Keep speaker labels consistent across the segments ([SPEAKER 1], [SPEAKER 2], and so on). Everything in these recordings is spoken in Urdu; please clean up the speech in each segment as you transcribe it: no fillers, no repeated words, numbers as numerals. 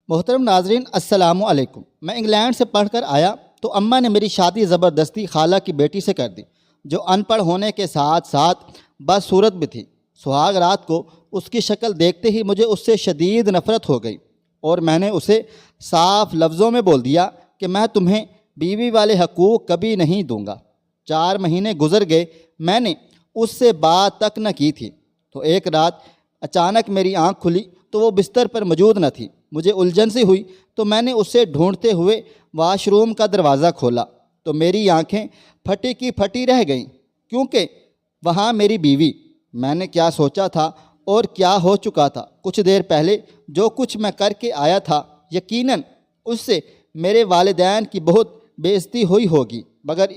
[SPEAKER 1] محترم ناظرین السلام علیکم۔ میں انگلینڈ سے پڑھ کر آیا تو اماں نے میری شادی زبردستی خالہ کی بیٹی سے کر دی، جو ان پڑھ ہونے کے ساتھ ساتھ بدصورت بھی تھی۔ سہاگ رات کو اس کی شکل دیکھتے ہی مجھے اس سے شدید نفرت ہو گئی اور میں نے اسے صاف لفظوں میں بول دیا کہ میں تمہیں بیوی والے حقوق کبھی نہیں دوں گا۔ 4 مہینے گزر گئے، میں نے اس سے بات تک نہ کی تھی تو ایک رات اچانک میری آنکھ کھلی تو وہ بستر پر موجود نہ تھی۔ مجھے الجھن سی ہوئی تو میں نے اسے ڈھونڈتے ہوئے واش روم کا دروازہ کھولا تو میری آنکھیں پھٹی کی پھٹی رہ گئیں، کیونکہ وہاں میری بیوی۔ میں نے کیا سوچا تھا اور کیا ہو چکا تھا؟ کچھ دیر پہلے جو کچھ میں کر کے آیا تھا، یقیناً اس سے میرے والدین کی بہت بے عزتی ہوئی ہوگی، مگر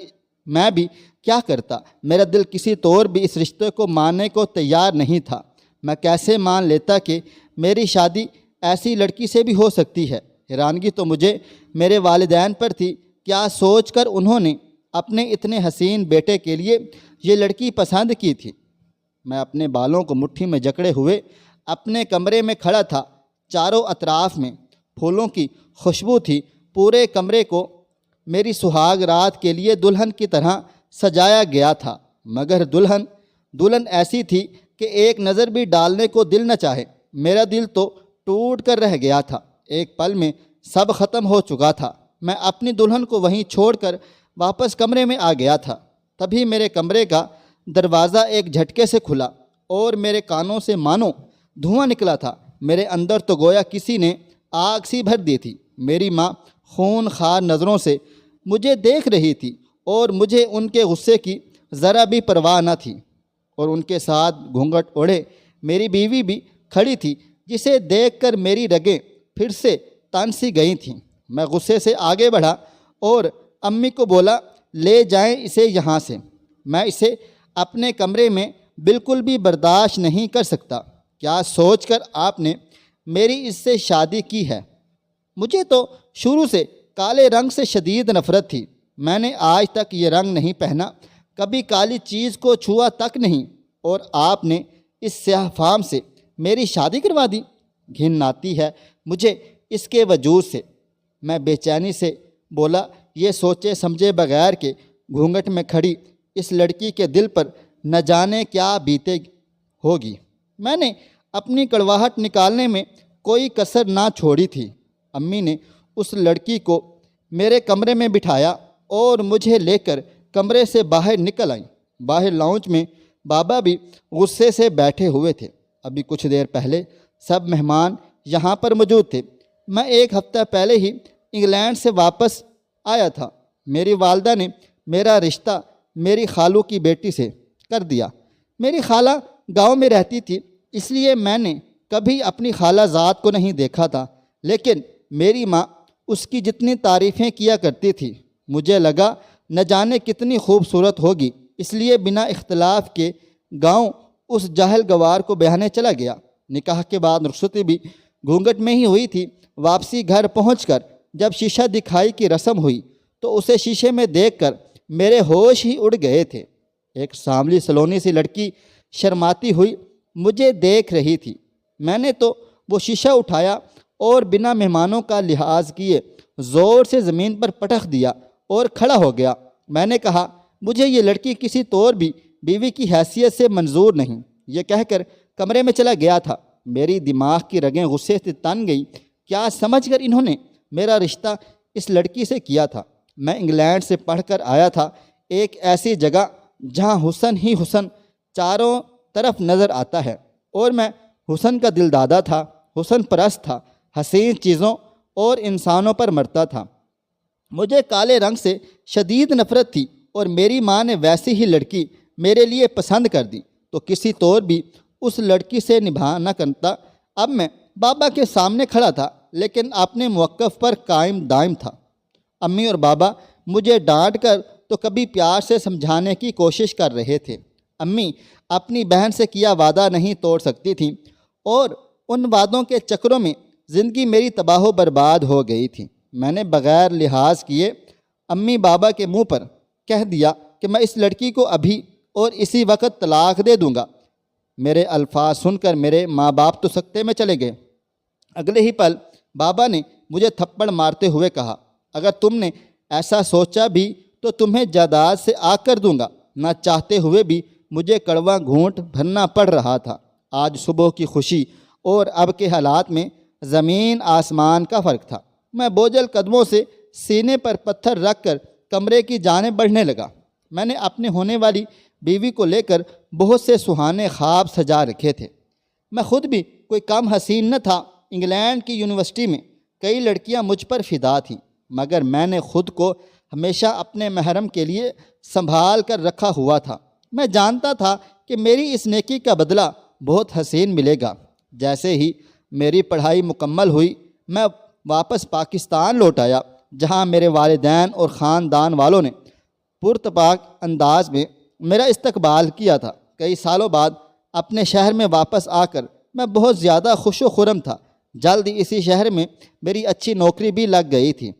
[SPEAKER 1] میں بھی کیا کرتا؟ میرا دل کسی طور بھی اس رشتے کو ماننے کو تیار نہیں تھا۔ میں کیسے مان لیتا کہ میری شادی ایسی لڑکی سے بھی ہو سکتی ہے؟ حیرانگی تو مجھے میرے والدین پر تھی، کیا سوچ کر انہوں نے اپنے اتنے حسین بیٹے کے لیے یہ لڑکی پسند کی تھی۔ میں اپنے بالوں کو مٹھی میں جکڑے ہوئے اپنے کمرے میں کھڑا تھا۔ چاروں اطراف میں پھولوں کی خوشبو تھی، پورے کمرے کو میری سہاگ رات کے لیے دلہن کی طرح سجایا گیا تھا، مگر دلہن ایسی تھی کہ ایک نظر بھی ڈالنے کو دل نہ چاہے۔ میرا دل تو ٹوٹ کر رہ گیا تھا، ایک پل میں سب ختم ہو چکا تھا۔ میں اپنی دلہن کو وہیں چھوڑ کر واپس کمرے میں آ گیا تھا، تبھی میرے کمرے کا دروازہ ایک جھٹکے سے کھلا اور میرے کانوں سے مانو دھواں نکلا تھا۔ میرے اندر تو گویا کسی نے آگ سی بھر دی تھی۔ میری ماں خون خوار نظروں سے مجھے دیکھ رہی تھی اور مجھے ان کے غصے کی ذرا بھی پرواہ نہ تھی، اور ان کے ساتھ گھونگھٹ اوڑھے میری بیوی بھی کھڑی تھی، جسے دیکھ کر میری رگیں پھر سے تن سی گئی تھیں۔ میں غصے سے آگے بڑھا اور امی کو بولا، لے جائیں اسے یہاں سے، میں اسے اپنے کمرے میں بالکل بھی برداشت نہیں کر سکتا۔ کیا سوچ کر آپ نے میری اس سے شادی کی ہے؟ مجھے تو شروع سے کالے رنگ سے شدید نفرت تھی۔ میں نے آج تک یہ رنگ نہیں پہنا، کبھی کالی چیز کو چھوا تک نہیں، اور آپ نے اس سیاہ فام سے میری شادی کروا دی۔ گھن آتی ہے مجھے اس کے وجود سے۔ میں بے چینی سے بولا، یہ سوچے سمجھے بغیر کہ گھونگھٹ میں کھڑی اس لڑکی کے دل پر نہ جانے کیا بیتے ہوگی۔ میں نے اپنی کڑواہٹ نکالنے میں کوئی کسر نہ چھوڑی تھی۔ امی نے اس لڑکی کو میرے کمرے میں بٹھایا اور مجھے لے کر کمرے سے باہر نکل آئیں۔ باہر لاؤنج میں بابا بھی غصے سے بیٹھے ہوئے تھے۔ ابھی کچھ دیر پہلے سب مہمان یہاں پر موجود تھے۔ میں 1 ہفتہ پہلے ہی انگلینڈ سے واپس آیا تھا۔ میری والدہ نے میرا رشتہ میری خالو کی بیٹی سے کر دیا۔ میری خالہ گاؤں میں رہتی تھی، اس لیے میں نے کبھی اپنی خالہ ذات کو نہیں دیکھا تھا، لیکن میری ماں اس کی جتنی تعریفیں کیا کرتی تھی، مجھے لگا نہ جانے کتنی خوبصورت ہوگی، اس لیے بنا اختلاف کے گاؤں اس جاہل گوار کو بیانے چلا گیا۔ نکاح کے بعد رخصتی بھی گھونگھٹ میں ہی ہوئی تھی۔ واپسی گھر پہنچ کر جب شیشہ دکھائی کی رسم ہوئی تو اسے شیشے میں دیکھ کر میرے ہوش ہی اڑ گئے تھے۔ ایک سانولی سلونی سی لڑکی شرماتی ہوئی مجھے دیکھ رہی تھی۔ میں نے تو وہ شیشہ اٹھایا اور بنا مہمانوں کا لحاظ کیے زور سے زمین پر پٹخ دیا اور کھڑا ہو گیا۔ میں نے کہا، مجھے یہ لڑکی کسی طور بھی بیوی کی حیثیت سے منظور نہیں۔ یہ کہہ کر کمرے میں چلا گیا تھا۔ میری دماغ کی رگیں غصے سے تن گئی۔ کیا سمجھ کر انہوں نے میرا رشتہ اس لڑکی سے کیا تھا؟ میں انگلینڈ سے پڑھ کر آیا تھا، ایک ایسی جگہ جہاں حسن ہی حسن چاروں طرف نظر آتا ہے، اور میں حسن کا دل دادا تھا، حسن پرست تھا، حسین چیزوں اور انسانوں پر مرتا تھا۔ مجھے کالے رنگ سے شدید نفرت تھی، اور میری ماں نے ویسی ہی لڑکی میرے لیے پسند کر دی تو کسی طور بھی اس لڑکی سے نبھا نہ کرتا۔ اب میں بابا کے سامنے کھڑا تھا، لیکن اپنے موقف پر قائم دائم تھا۔ امی اور بابا مجھے ڈانٹ کر تو کبھی پیار سے سمجھانے کی کوشش کر رہے تھے۔ امی اپنی بہن سے کیا وعدہ نہیں توڑ سکتی تھیں، اور ان وعدوں کے چکروں میں زندگی میری تباہ و برباد ہو گئی تھی۔ میں نے بغیر لحاظ کیے امی بابا کے منہ پر کہہ دیا کہ میں اس لڑکی کو ابھی اور اسی وقت طلاق دے دوں گا۔ میرے الفاظ سن کر میرے ماں باپ تو سکتے میں چلے گئے۔ اگلے ہی پل بابا نے مجھے تھپڑ مارتے ہوئے کہا، اگر تم نے ایسا سوچا بھی تو تمہیں جائیداد سے آ کر دوں گا۔ نہ چاہتے ہوئے بھی مجھے کڑوا گھونٹ بھرنا پڑ رہا تھا۔ آج صبح کی خوشی اور اب کے حالات میں زمین آسمان کا فرق تھا۔ میں بوجھل قدموں سے سینے پر پتھر رکھ کر کمرے کی جانب بڑھنے لگا۔ میں نے اپنے ہونے والی بیوی کو لے کر بہت سے سہانے خواب سجا رکھے تھے۔ میں خود بھی کوئی کم حسین نہ تھا۔ انگلینڈ کی یونیورسٹی میں کئی لڑکیاں مجھ پر فدا تھیں، مگر میں نے خود کو ہمیشہ اپنے محرم کے لیے سنبھال کر رکھا ہوا تھا۔ میں جانتا تھا کہ میری اس نیکی کا بدلہ بہت حسین ملے گا۔ جیسے ہی میری پڑھائی مکمل ہوئی، میں واپس پاکستان لوٹ آیا، جہاں میرے والدین اور خاندان والوں نے پرتپاک انداز میں میرا استقبال کیا تھا۔ کئی سالوں بعد اپنے شہر میں واپس آ کر میں بہت زیادہ خوش و خرم تھا۔ جلد ہی اسی شہر میں میری اچھی نوکری بھی لگ گئی تھی۔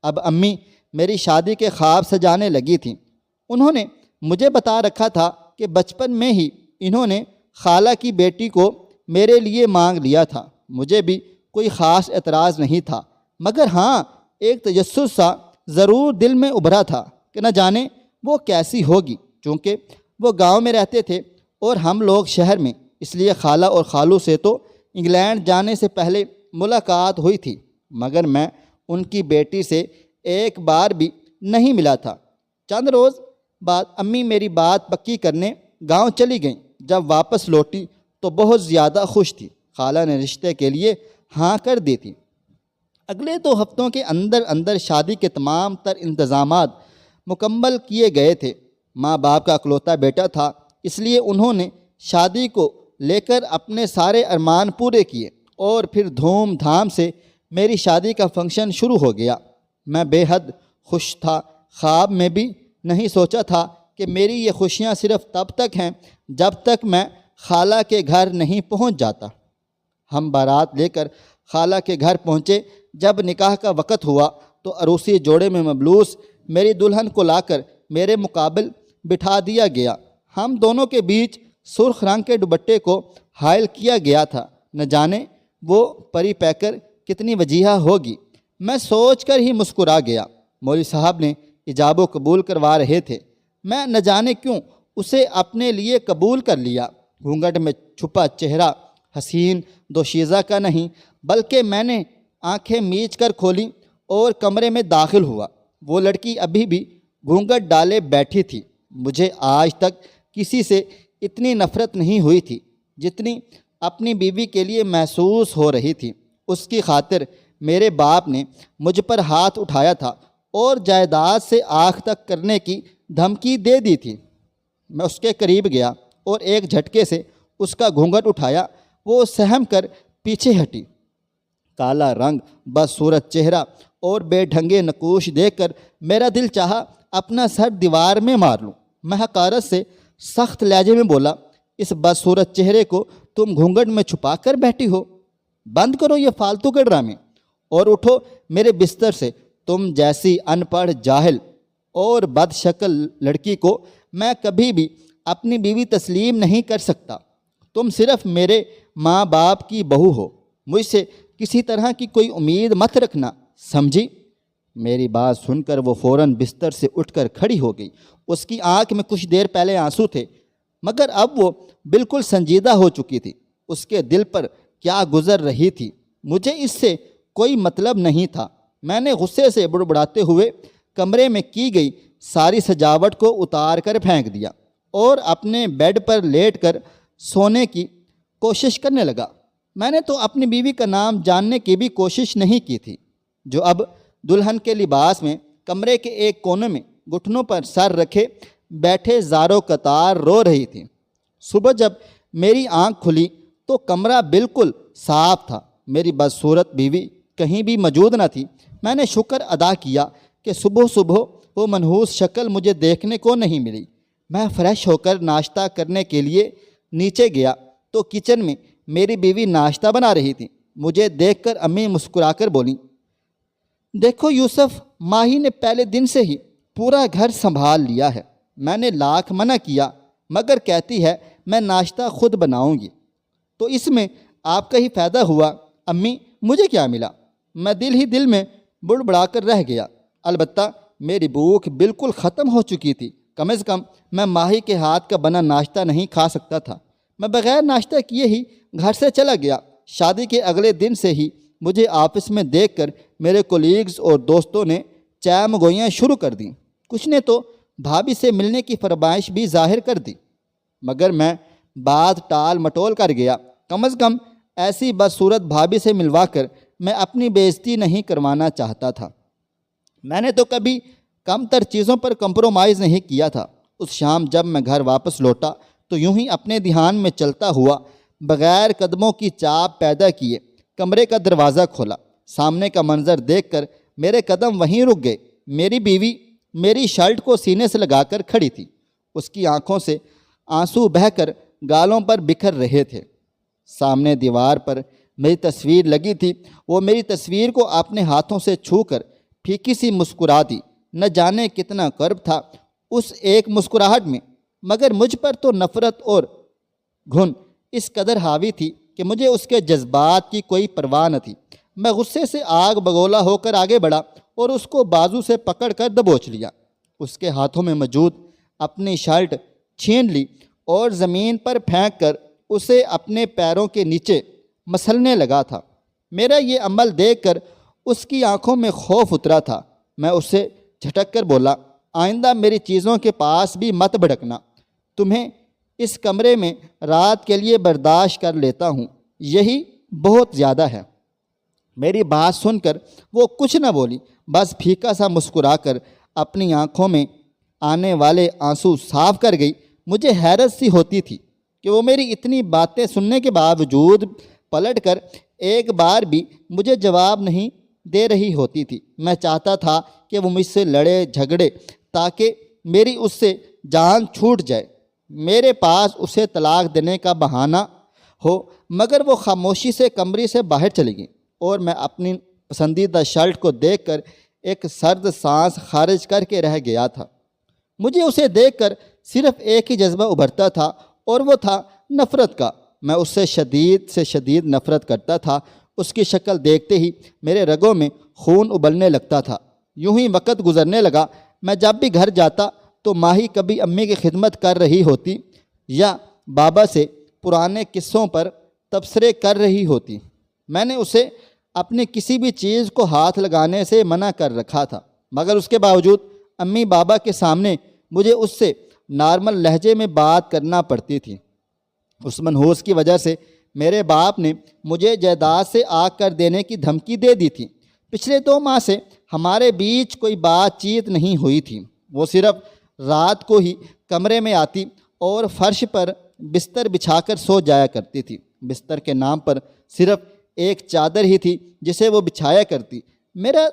[SPEAKER 1] اب امی میری شادی کے خواب سجانے لگی تھیں۔ انہوں نے مجھے بتا رکھا تھا کہ بچپن میں ہی انہوں نے خالہ کی بیٹی کو میرے لیے مانگ لیا تھا۔ مجھے بھی کوئی خاص اعتراض نہیں تھا، مگر ہاں ایک تجسس سا ضرور دل میں ابھرا تھا کہ نہ جانے وہ کیسی ہوگی، چونکہ وہ گاؤں میں رہتے تھے اور ہم لوگ شہر میں، اس لیے خالہ اور خالو سے تو انگلینڈ جانے سے پہلے ملاقات ہوئی تھی، مگر میں ان کی بیٹی سے ایک بار بھی نہیں ملا تھا۔ چند روز بعد امی میری بات پکی کرنے گاؤں چلی گئیں۔ جب واپس لوٹی تو بہت زیادہ خوش تھی۔ خالہ نے رشتے کے لیے ہاں کر دی تھی۔ اگلے 2 ہفتوں کے اندر اندر شادی کے تمام تر انتظامات مکمل کیے گئے تھے۔ ماں باپ کا اکلوتا بیٹا تھا، اس لیے انہوں نے شادی کو لے کر اپنے سارے ارمان پورے کیے، اور پھر دھوم دھام سے میری شادی کا فنکشن شروع ہو گیا۔ میں بے حد خوش تھا۔ خواب میں بھی نہیں سوچا تھا کہ میری یہ خوشیاں صرف تب تک ہیں جب تک میں خالہ کے گھر نہیں پہنچ جاتا۔ ہم بارات لے کر خالہ کے گھر پہنچے۔ جب نکاح کا وقت ہوا تو عروسی جوڑے میں ملبوس میری دلہن کو لا کر میرے مقابل بٹھا دیا گیا۔ ہم دونوں کے بیچ سرخ رنگ کے دوپٹے کو حائل کیا گیا تھا۔ نہ جانے وہ پری پیکر کتنی وجیح ہوگی، میں سوچ کر ہی مسکرا گیا۔ مولوی صاحب نے ایجاب و قبول کروا رہے تھے۔ میں نہ جانے کیوں اسے اپنے لیے قبول کر لیا۔ گھونگھٹ میں چھپا چہرہ حسین دوشیزہ کا نہیں، بلکہ میں نے آنکھیں میچ کر کھولی اور کمرے میں داخل ہوا۔ وہ لڑکی ابھی بھی گھونگھٹ ڈالے بیٹھی تھی۔ مجھے آج تک کسی سے اتنی نفرت نہیں ہوئی تھی جتنی اپنی بیوی کے لیے محسوس ہو رہی تھی۔ اس کی خاطر میرے باپ نے مجھ پر ہاتھ اٹھایا تھا اور جائیداد سے آنکھ تک کرنے کی دھمکی دے دی تھی۔ میں اس کے قریب گیا اور ایک جھٹکے سے اس کا گھونگھٹ اٹھایا۔ وہ سہم کر پیچھے ہٹی۔ کالا رنگ، بدصورت چہرہ اور بے ڈھنگے نقوش دیکھ کر میرا دل چاہا اپنا سر دیوار میں مار لوں۔ میں حقارت سے سخت لہجے میں بولا، اس بدصورت چہرے کو تم گھونگھٹ میں چھپا کر بیٹھی ہو؟ بند کرو یہ فالتو کے ڈرامے اور اٹھو میرے بستر سے۔ تم جیسی ان پڑھ، جاہل اور بد شکل لڑکی کو میں کبھی بھی اپنی بیوی تسلیم نہیں کر سکتا۔ تم صرف میرے ماں باپ کی بہو ہو، مجھ سے کسی طرح کی کوئی امید مت رکھنا، سمجھی؟ میری بات سن کر وہ فوراً بستر سے اٹھ کر کھڑی ہو گئی۔ اس کی آنکھ میں کچھ دیر پہلے آنسو تھے، مگر اب وہ بالکل سنجیدہ ہو چکی تھی۔ اس کے دل پر کیا گزر رہی تھی مجھے اس سے کوئی مطلب نہیں تھا۔ میں نے غصے سے بڑبڑاتے ہوئے کمرے میں کی گئی ساری سجاوٹ کو اتار کر پھینک دیا اور اپنے بیڈ پر لیٹ کر سونے کی کوشش کرنے لگا۔ میں نے تو اپنی بیوی کا نام جاننے کی بھی کوشش نہیں کی تھی، جو اب دلہن کے لباس میں کمرے کے ایک کونے میں گھٹنوں پر سر رکھے بیٹھے زاروں قطار رو رہی تھی۔ صبح جب میری آنکھ کھلی تو کمرہ بالکل صاف تھا۔ میری بدصورت بیوی کہیں بھی موجود نہ تھی۔ میں نے شکر ادا کیا کہ صبح صبح وہ منحوس شکل مجھے دیکھنے کو نہیں ملی۔ میں فریش ہو کر ناشتہ کرنے کے لیے نیچے گیا تو کچن میں میری بیوی ناشتہ بنا رہی تھی۔ مجھے دیکھ کر امی مسکرا کر بولیں، دیکھو یوسف، ماہی نے پہلے دن سے ہی پورا گھر سنبھال لیا ہے۔ میں نے لاکھ منع کیا مگر کہتی ہے میں ناشتہ خود بناؤں گی، تو اس میں آپ کا ہی فائدہ ہوا۔ امی، مجھے کیا ملا؟ میں دل ہی دل میں بڑبڑا کر رہ گیا۔ البتہ میری بھوک بالکل ختم ہو چکی تھی۔ کم از کم میں ماہی کے ہاتھ کا بنا ناشتہ نہیں کھا سکتا تھا۔ میں بغیر ناشتہ کیے ہی گھر سے چلا گیا۔ شادی کے اگلے دن سے ہی مجھے آفس میں دیکھ کر میرے کولیگز اور دوستوں نے چائے مگوئیاں شروع کر دیں۔ کچھ نے تو بھابھی سے ملنے کی فرمائش بھی ظاہر کر دی، مگر میں بات ٹال مٹول کر گیا۔ کم از کم ایسی بدصورت بھابھی سے ملوا کر میں اپنی بے عزتی نہیں کروانا چاہتا تھا۔ میں نے تو کبھی کم تر چیزوں پر کمپرومائز نہیں کیا تھا۔ اس شام جب میں گھر واپس لوٹا تو یوں ہی اپنے دھیان میں چلتا ہوا بغیر قدموں کی چاپ پیدا کیے کمرے کا دروازہ کھولا۔ سامنے کا منظر دیکھ کر میرے قدم وہیں رک گئے۔ میری بیوی میری شرٹ کو سینے سے لگا کر کھڑی تھی۔ اس کی آنکھوں سے آنسو بہہ کر گالوں پر بکھر رہے تھے۔ سامنے دیوار پر میری تصویر لگی تھی۔ وہ میری تصویر کو اپنے ہاتھوں سے چھو کر پھیکی سی مسکرا دی۔ نہ جانے کتنا قرب تھا اس ایک مسکراہٹ میں، مگر مجھ پر تو نفرت اور گھن اس قدر حاوی تھی کہ مجھے اس کے جذبات کی کوئی پرواہ نہ تھی۔ میں غصے سے آگ بگولا ہو کر آگے بڑھا اور اس کو بازو سے پکڑ کر دبوچ لیا۔ اس کے ہاتھوں میں موجود اپنی شرٹ چھین لی اور زمین پر پھینک کر اسے اپنے پیروں کے نیچے مسلنے لگا تھا۔ میرا یہ عمل دیکھ کر اس کی آنکھوں میں خوف اترا تھا۔ میں اس سے جھٹک کر بولا، آئندہ میری چیزوں کے پاس بھی مت بھڑکنا۔ تمہیں اس کمرے میں رات کے لیے برداشت کر لیتا ہوں، یہی بہت زیادہ ہے۔ میری بات سن کر وہ کچھ نہ بولی، بس پھیکا سا مسکرا کر اپنی آنکھوں میں آنے والے آنسو صاف کر گئی۔ مجھے حیرت سی ہوتی تھی کہ وہ میری اتنی باتیں سننے کے باوجود پلٹ کر ایک بار بھی مجھے جواب نہیں دے رہی ہوتی تھی۔ میں چاہتا تھا کہ وہ مجھ سے لڑے جھگڑے تاکہ میری اس سے جان چھوٹ جائے، میرے پاس اسے طلاق دینے کا بہانہ ہو، مگر وہ خاموشی سے کمرے سے باہر چلی گئی اور میں اپنی پسندیدہ شرٹ کو دیکھ کر ایک سرد سانس خارج کر کے رہ گیا تھا۔ مجھے اسے دیکھ کر صرف ایک ہی جذبہ ابھرتا تھا اور وہ تھا نفرت کا۔ میں اس سے شدید نفرت کرتا تھا۔ اس کی شکل دیکھتے ہی میرے رگوں میں خون ابلنے لگتا تھا۔ یوں ہی وقت گزرنے لگا۔ میں جب بھی گھر جاتا تو ماہی کبھی امی کی خدمت کر رہی ہوتی یا بابا سے پرانے قصوں پر تبصرے کر رہی ہوتی۔ میں نے اسے اپنی کسی بھی چیز کو ہاتھ لگانے سے منع کر رکھا تھا، مگر اس کے باوجود امی بابا کے سامنے مجھے اس سے نارمل لہجے میں بات کرنا پڑتی تھی۔ اس منحوس کی وجہ سے میرے باپ نے مجھے جائیداد سے آگ کر دینے کی دھمکی دے دی تھی۔ پچھلے 2 ماہ سے ہمارے بیچ کوئی بات چیت نہیں ہوئی تھی۔ وہ صرف رات کو ہی کمرے میں آتی اور فرش پر بستر بچھا کر سو جایا کرتی تھی۔ بستر کے نام پر صرف ایک چادر ہی تھی جسے وہ بچھایا کرتی۔ میرا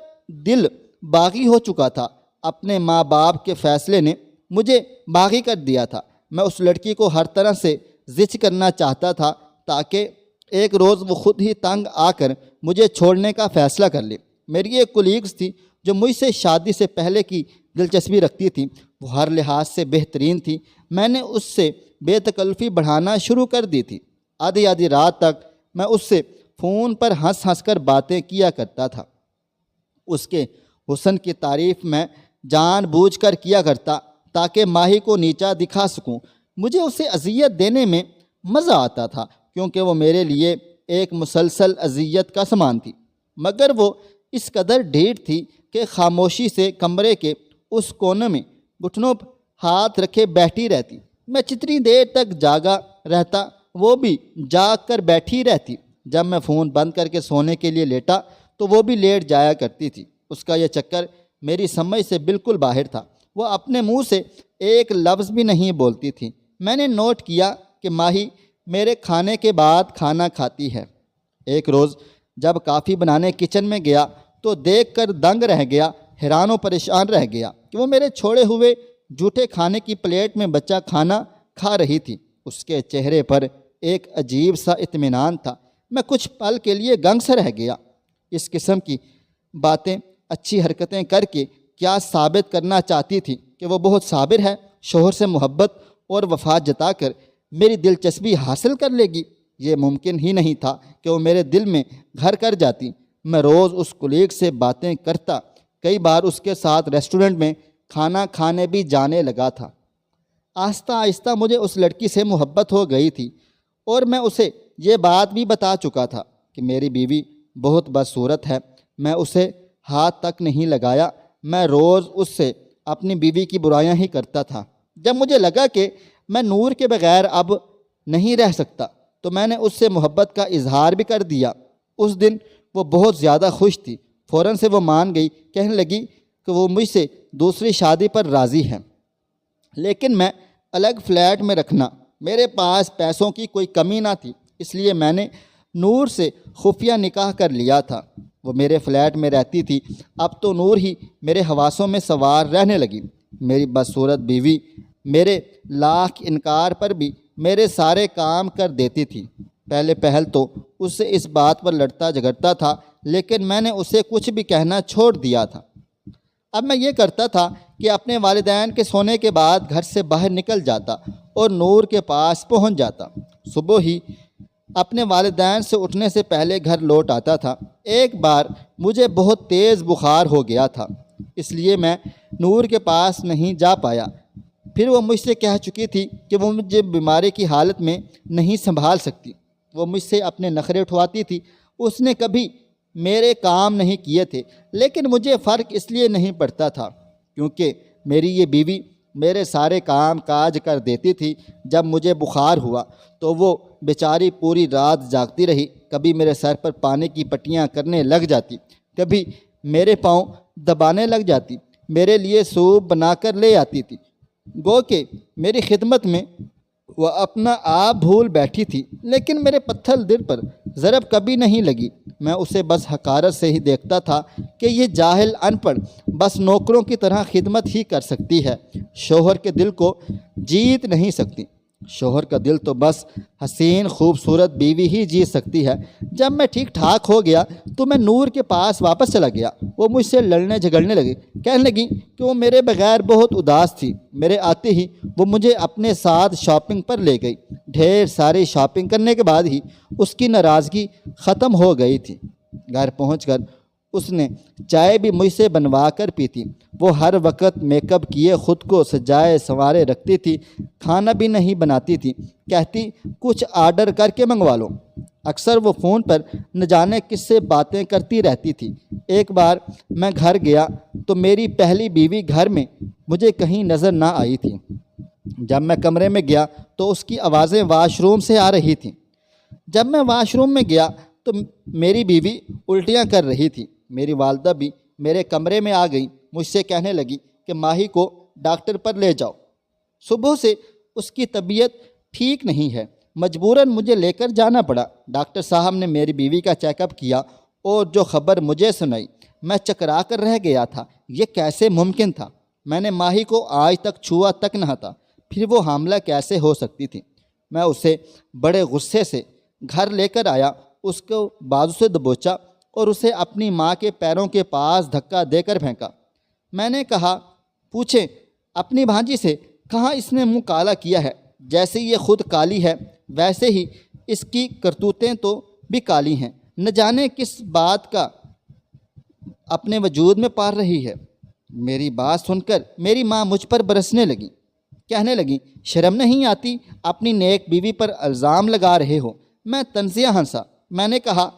[SPEAKER 1] دل باغی ہو چکا تھا۔ اپنے ماں باپ کے فیصلے نے مجھے باغی کر دیا تھا۔ میں اس لڑکی کو ہر طرح سے زچ کرنا چاہتا تھا تاکہ ایک روز وہ خود ہی تنگ آ کر مجھے چھوڑنے کا فیصلہ کر لے۔ میری ایک کولیگز تھی جو مجھ سے شادی سے پہلے کی دلچسپی رکھتی تھی۔ وہ ہر لحاظ سے بہترین تھی۔ میں نے اس سے بے تکلفی بڑھانا شروع کر دی تھی۔ آدھی رات تک میں اس سے فون پر ہنس ہنس کر باتیں کیا کرتا تھا۔ اس کے حسن کی تعریف میں جان بوجھ کر کیا کرتا تاکہ ماہی کو نیچا دکھا سکوں۔ مجھے اسے اذیت دینے میں مزہ آتا تھا کیونکہ وہ میرے لیے ایک مسلسل اذیت کا سامان تھی، مگر وہ اس قدر ڈھیٹ تھی کہ خاموشی سے کمرے کے اس کونے میں گھٹنوں پر ہاتھ رکھے بیٹھی رہتی۔ میں جتنی دیر تک جاگا رہتا وہ بھی جاگ کر بیٹھی رہتی۔ جب میں فون بند کر کے سونے کے لیے لیٹا تو وہ بھی لیٹ جایا کرتی تھی۔ اس کا یہ چکر میری سمجھ سے بالکل باہر تھا۔ وہ اپنے منہ سے ایک لفظ بھی نہیں بولتی تھی۔ میں نے نوٹ کیا کہ ماہی میرے کھانے کے بعد کھانا کھاتی ہے۔ ایک روز جب کافی بنانے کچن میں گیا تو دیکھ کر دنگ رہ گیا، حیران و پریشان رہ گیا کہ وہ میرے چھوڑے ہوئے جھوٹے کھانے کی پلیٹ میں بچہ کھانا کھا رہی تھی۔ اس کے چہرے پر ایک عجیب سا اطمینان تھا۔ میں کچھ پل کے لیے گنگ سے رہ گیا۔ اس قسم کی باتیں، اچھی حرکتیں کر کے کیا ثابت کرنا چاہتی تھی کہ وہ بہت صابر ہے؟ شوہر سے محبت اور وفا جتا کر میری دلچسپی حاصل کر لے گی؟ یہ ممکن ہی نہیں تھا کہ وہ میرے دل میں گھر کر جاتی۔ میں روز اس کولیگ سے باتیں کرتا، کئی بار اس کے ساتھ ریسٹورنٹ میں کھانا کھانے بھی جانے لگا تھا۔ آہستہ آہستہ مجھے اس لڑکی سے محبت ہو گئی تھی، اور میں اسے یہ بات بھی بتا چکا تھا کہ میری بیوی بہت بدصورت ہے۔ میں اسے ہاتھ تک نہیں لگایا، میں روز اس سے اپنی بیوی کی برائیاں ہی کرتا تھا۔ جب مجھے لگا کہ میں نور کے بغیر اب نہیں رہ سکتا تو میں نے اس سے محبت کا اظہار بھی کر دیا۔ اس دن وہ بہت زیادہ خوش تھی، فوراً سے وہ مان گئی، کہنے لگی کہ وہ مجھ سے دوسری شادی پر راضی ہے، لیکن میں الگ فلیٹ میں رکھنا۔ میرے پاس پیسوں کی کوئی کمی نہ تھی، اس لیے میں نے نور سے خفیہ نکاح کر لیا تھا۔ وہ میرے فلیٹ میں رہتی تھی، اب تو نور ہی میرے حواسوں میں سوار رہنے لگی۔ میری بدصورت بیوی میرے لاکھ انکار پر بھی میرے سارے کام کر دیتی تھی۔ پہلے پہل تو اس سے اس بات پر لڑتا جھگڑتا تھا، لیکن میں نے اسے کچھ بھی کہنا چھوڑ دیا تھا۔ اب میں یہ کرتا تھا کہ اپنے والدین کے سونے کے بعد گھر سے باہر نکل جاتا اور نور کے پاس پہنچ جاتا۔ صبح ہی اپنے والدین سے اٹھنے سے پہلے گھر لوٹ آتا تھا۔ ایک بار مجھے بہت تیز بخار ہو گیا تھا، اس لیے میں نور کے پاس نہیں جا پایا۔ پھر وہ مجھ سے کہہ چکی تھی کہ وہ مجھے بیماری کی حالت میں نہیں سنبھال سکتی۔ وہ مجھ سے اپنے نخرے اٹھواتی تھی۔ اس نے کبھی میرے کام نہیں کیے تھے، لیکن مجھے فرق اس لیے نہیں پڑتا تھا کیونکہ میری یہ بیوی میرے سارے کام کاج کر دیتی تھی۔ جب مجھے بخار ہوا تو وہ بیچاری پوری رات جاگتی رہی، کبھی میرے سر پر پانی کی پٹیاں کرنے لگ جاتی، کبھی میرے پاؤں دبانے لگ جاتی، میرے لیے سوپ بنا کر لے آتی تھی۔ گو کہ میری خدمت میں وہ اپنا آپ بھول بیٹھی تھی، لیکن میرے پتھر دل پر ضرب کبھی نہیں لگی۔ میں اسے بس حقارت سے ہی دیکھتا تھا کہ یہ جاہل ان پڑھ بس نوکروں کی طرح خدمت ہی کر سکتی ہے، شوہر کے دل کو جیت نہیں سکتی۔ شوہر کا دل تو بس حسین خوبصورت بیوی ہی جیت سکتی ہے۔ جب میں ٹھیک ٹھاک ہو گیا تو میں نور کے پاس واپس چلا گیا۔ وہ مجھ سے لڑنے جھگڑنے لگی، کہنے لگی کہ وہ میرے بغیر بہت اداس تھی۔ میرے آتے ہی وہ مجھے اپنے ساتھ شاپنگ پر لے گئی۔ ڈھیر ساری شاپنگ کرنے کے بعد ہی اس کی ناراضگی ختم ہو گئی تھی۔ گھر پہنچ کر اس نے چائے بھی مجھ سے بنوا کر پی تھی۔ وہ ہر وقت میک اپ کیے خود کو سجائے سنوارے رکھتی تھی، کھانا بھی نہیں بناتی تھی، کہتی کچھ آرڈر کر کے منگوا لو۔ اکثر وہ فون پر نہ جانے کس سے باتیں کرتی رہتی تھی۔ ایک بار میں گھر گیا تو میری پہلی بیوی گھر میں مجھے کہیں نظر نہ آئی تھی۔ جب میں کمرے میں گیا تو اس کی آوازیں واش روم سے آ رہی تھیں۔ جب میں واش روم میں گیا تو میری بیوی الٹیاں کر رہی تھی۔ میری والدہ بھی میرے کمرے میں آ گئی، مجھ سے کہنے لگی کہ ماہی کو ڈاکٹر پر لے جاؤ، صبح سے اس کی طبیعت ٹھیک نہیں ہے۔ مجبوراً مجھے لے کر جانا پڑا۔ ڈاکٹر صاحب نے میری بیوی کا چیک اپ کیا اور جو خبر مجھے سنائی، میں چکرا کر رہ گیا تھا۔ یہ کیسے ممکن تھا؟ میں نے ماہی کو آج تک چھوا تک نہ تھا، پھر وہ حاملہ کیسے ہو سکتی تھی؟ میں اسے بڑے غصے سے گھر لے کر آیا، اس کو بازو سے دبوچا اور اسے اپنی ماں کے پیروں کے پاس دھکا دے کر پھینکا۔ میں نے کہا، پوچھیں اپنی بھانجی سے کہاں اس نے منہ کالا کیا ہے؟ جیسے یہ خود کالی ہے ویسے ہی اس کی کرتوتیں تو بھی کالی ہیں، نہ جانے کس بات کا اپنے وجود میں پال رہی ہے۔ میری بات سن کر میری ماں مجھ پر برسنے لگی، کہنے لگی شرم نہیں آتی؟ اپنی نیک بیوی پر الزام لگا رہے ہو۔ میں طنزیہ ہنسا۔ میں نے کہا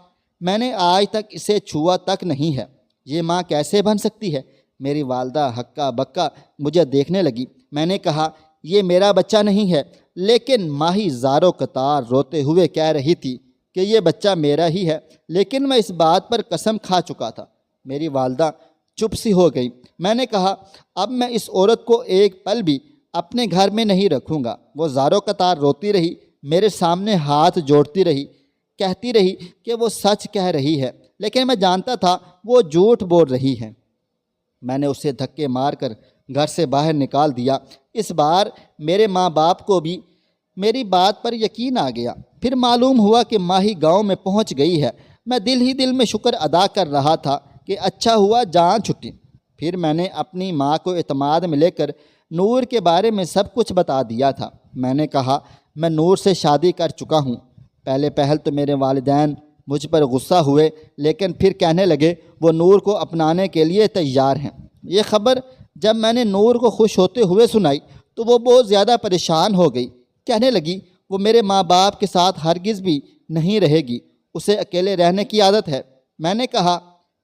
[SPEAKER 1] میں نے آج تک اسے چھوا تک نہیں ہے، یہ ماں کیسے بن سکتی ہے؟ میری والدہ ہکا بکا مجھے دیکھنے لگی۔ میں نے کہا یہ میرا بچہ نہیں ہے، لیکن ماہی زاروں قطار روتے ہوئے کہہ رہی تھی کہ یہ بچہ میرا ہی ہے، لیکن میں اس بات پر قسم کھا چکا تھا۔ میری والدہ چپ سی ہو گئی۔ میں نے کہا اب میں اس عورت کو ایک پل بھی اپنے گھر میں نہیں رکھوں گا۔ وہ زاروں قطار روتی رہی، میرے سامنے ہاتھ جوڑتی رہی، کہتی رہی کہ وہ سچ کہہ رہی ہے، لیکن میں جانتا تھا وہ جھوٹ بول رہی ہے۔ میں نے اسے دھکے مار کر گھر سے باہر نکال دیا۔ اس بار میرے ماں باپ کو بھی میری بات پر یقین آ گیا۔ پھر معلوم ہوا کہ ماہی گاؤں میں پہنچ گئی ہے۔ میں دل ہی دل میں شکر ادا کر رہا تھا کہ اچھا ہوا جان چھٹی۔ پھر میں نے اپنی ماں کو اعتماد میں لے کر نور کے بارے میں سب کچھ بتا دیا تھا۔ میں نے کہا میں نور سے شادی کر چکا ہوں۔ پہلے پہل تو میرے والدین مجھ پر غصہ ہوئے، لیکن پھر کہنے لگے وہ نور کو اپنانے کے لیے تیار ہیں۔ یہ خبر جب میں نے نور کو خوش ہوتے ہوئے سنائی تو وہ بہت زیادہ پریشان ہو گئی۔ کہنے لگی وہ میرے ماں باپ کے ساتھ ہرگز بھی نہیں رہے گی، اسے اکیلے رہنے کی عادت ہے۔ میں نے کہا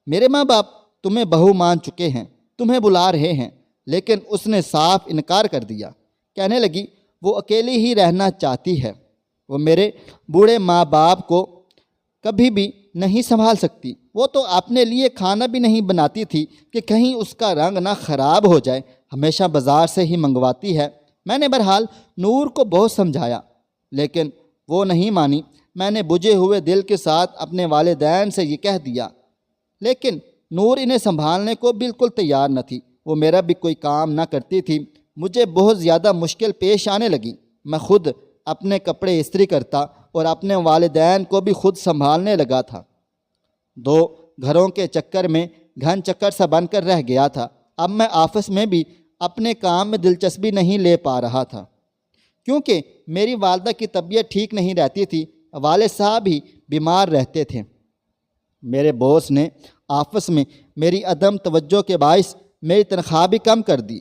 [SPEAKER 1] میرے ماں باپ تمہیں بہو مان چکے ہیں، تمہیں بلا رہے ہیں، لیکن اس نے صاف انکار کر دیا۔ کہنے لگی وہ اکیلی ہی رہنا چاہتی ہے، وہ میرے بوڑھے ماں باپ کو کبھی بھی نہیں سنبھال سکتی، وہ تو اپنے لیے کھانا بھی نہیں بناتی تھی کہ کہیں اس کا رنگ نہ خراب ہو جائے، ہمیشہ بازار سے ہی منگواتی ہے۔ میں نے بہرحال نور کو بہت سمجھایا لیکن وہ نہیں مانی۔ میں نے بجھے ہوئے دل کے ساتھ اپنے والدین سے یہ کہہ دیا، لیکن نور انہیں سنبھالنے کو بالکل تیار نہ تھی، وہ میرا بھی کوئی کام نہ کرتی تھی۔ مجھے بہت زیادہ مشکل پیش آنے لگی۔ میں خود اپنے کپڑے استری کرتا اور اپنے والدین کو بھی خود سنبھالنے لگا تھا۔ 2 گھروں کے چکر میں گھن چکر سا بن کر رہ گیا تھا۔ اب میں آفس میں بھی اپنے کام میں دلچسپی نہیں لے پا رہا تھا کیونکہ میری والدہ کی طبیعت ٹھیک نہیں رہتی تھی، والد صاحب بھی بیمار رہتے تھے۔ میرے باس نے آفس میں میری عدم توجہ کے باعث میری تنخواہ بھی کم کر دی۔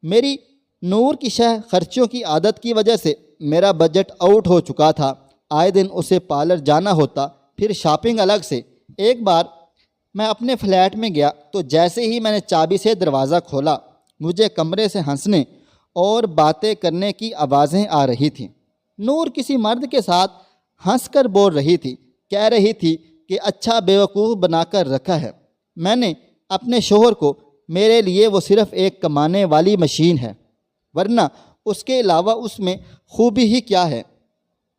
[SPEAKER 1] میری نور کی شہ خرچوں کی عادت کی وجہ سے میرا بجٹ آؤٹ ہو چکا تھا۔ آئے دن اسے پارلر جانا ہوتا، پھر شاپنگ الگ سے۔ ایک بار میں اپنے فلیٹ میں گیا تو جیسے ہی میں نے چابی سے دروازہ کھولا، مجھے کمرے سے ہنسنے اور باتیں کرنے کی آوازیں آ رہی تھیں۔ نور کسی مرد کے ساتھ ہنس کر بول رہی تھی، کہہ رہی تھی کہ اچھا بیوقوف بنا کر رکھا ہے۔ میں نے اپنے شوہر کو میرے لیے وہ صرف ایک کمانے والی مشین ہے، ورنہ اس کے علاوہ اس میں خوبی ہی کیا ہے۔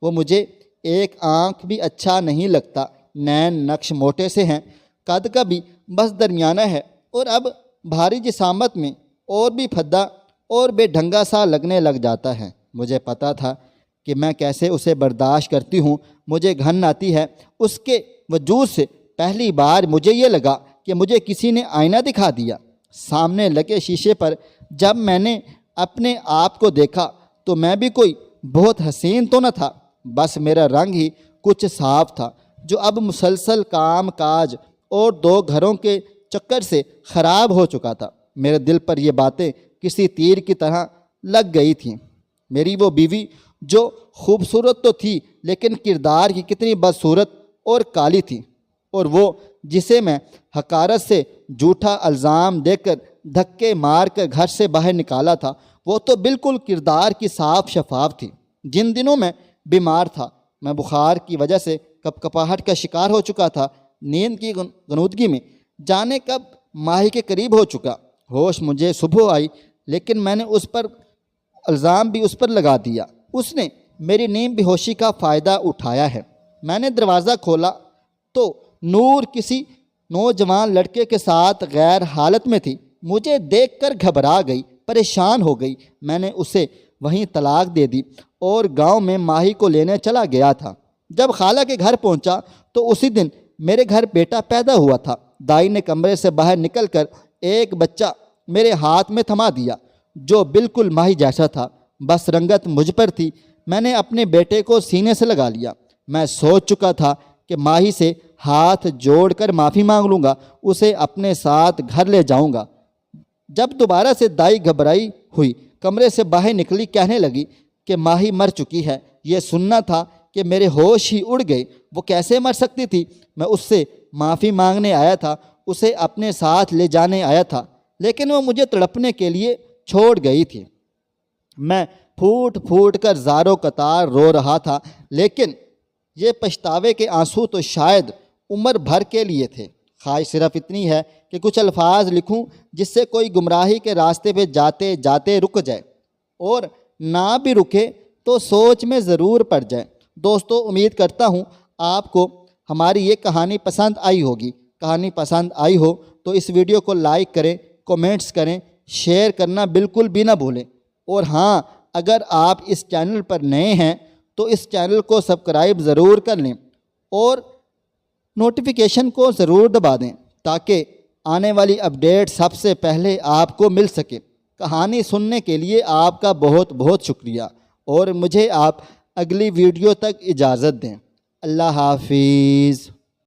[SPEAKER 1] وہ مجھے ایک آنکھ بھی اچھا نہیں لگتا، نین نقش موٹے سے ہیں، قد کا بھی بس درمیانہ ہے، اور اب بھاری جسامت میں اور بھی پھدا اور بے ڈھنگا سا لگنے لگ جاتا ہے۔ مجھے پتا تھا کہ میں کیسے اسے برداشت کرتی ہوں، مجھے گھن آتی ہے اس کے وجود سے۔ پہلی بار مجھے یہ لگا کہ مجھے کسی نے آئینہ دکھا دیا۔ سامنے لگے شیشے پر جب میں نے اپنے آپ کو دیکھا تو میں بھی کوئی بہت حسین تو نہ تھا، بس میرا رنگ ہی کچھ صاف تھا جو اب مسلسل کام کاج اور 2 گھروں کے چکر سے خراب ہو چکا تھا۔ میرے دل پر یہ باتیں کسی تیر کی طرح لگ گئی تھیں۔ میری وہ بیوی جو خوبصورت تو تھی لیکن کردار کی کتنی بدصورت اور کالی تھی، اور وہ جسے میں حقارت سے جھوٹا الزام دے کر دھکے مار کر گھر سے باہر نکالا تھا، وہ تو بالکل کردار کی صاف شفاف تھی۔ جن دنوں میں بیمار تھا میں بخار کی وجہ سے کپکپاہٹ کا شکار ہو چکا تھا، نیند کی غنودگی میں جانے کب ماہی کے قریب ہو چکا۔ ہوش مجھے صبح آئی لیکن میں نے اس پر الزام بھی اس پر لگا دیا۔ اس نے میری نیم بے ہوشی کا فائدہ اٹھایا ہے۔ میں نے دروازہ کھولا تو نور کسی نوجوان لڑکے کے ساتھ غیر حالت میں تھی۔ مجھے دیکھ کر گھبرا گئی، پریشان ہو گئی۔ میں نے اسے وہیں طلاق دے دی اور گاؤں میں ماہی کو لینے چلا گیا تھا۔ جب خالہ کے گھر پہنچا تو اسی دن میرے گھر بیٹا پیدا ہوا تھا۔ دائی نے کمرے سے باہر نکل کر ایک بچہ میرے ہاتھ میں تھما دیا جو بالکل ماہی جیسا تھا، بس رنگت مجھ پر تھی۔ میں نے اپنے بیٹے کو سینے سے لگا لیا۔ میں سوچ چکا تھا کہ ماہی سے ہاتھ جوڑ کر معافی مانگ لوں گا، اسے اپنے ساتھ گھر لے جاؤں گا۔ جب دوبارہ سے دائی گھبرائی ہوئی کمرے سے باہر نکلی، کہنے لگی کہ ماہی مر چکی ہے۔ یہ سننا تھا کہ میرے ہوش ہی اڑ گئے۔ وہ کیسے مر سکتی تھی؟ میں اس سے معافی مانگنے آیا تھا، اسے اپنے ساتھ لے جانے آیا تھا، لیکن وہ مجھے تڑپنے کے لیے چھوڑ گئی تھی۔ میں پھوٹ پھوٹ کر زاروں قطار رو رہا تھا، لیکن یہ پچھتاوے کے آنسو تو شاید عمر بھر کے لیے تھے۔ خواہش صرف اتنی ہے کہ کچھ الفاظ لکھوں جس سے کوئی گمراہی کے راستے پہ جاتے جاتے رک جائے، اور نہ بھی رکے تو سوچ میں ضرور پڑ جائے۔ دوستو، امید کرتا ہوں آپ کو ہماری یہ کہانی پسند آئی ہوگی۔ کہانی پسند آئی ہو تو اس ویڈیو کو لائک کریں، کومنٹس کریں، شیئر کرنا بالکل بھی نہ بھولیں، اور ہاں، اگر آپ اس چینل پر نئے ہیں تو اس چینل کو سبسکرائب ضرور کر لیں اور نوٹیفیکیشن کو ضرور دبا دیں تاکہ آنے والی اپڈیٹ سب سے پہلے آپ کو مل سکے۔ کہانی سننے کے لیے آپ کا بہت بہت شکریہ، اور مجھے آپ اگلی ویڈیو تک اجازت دیں۔ اللہ حافظ.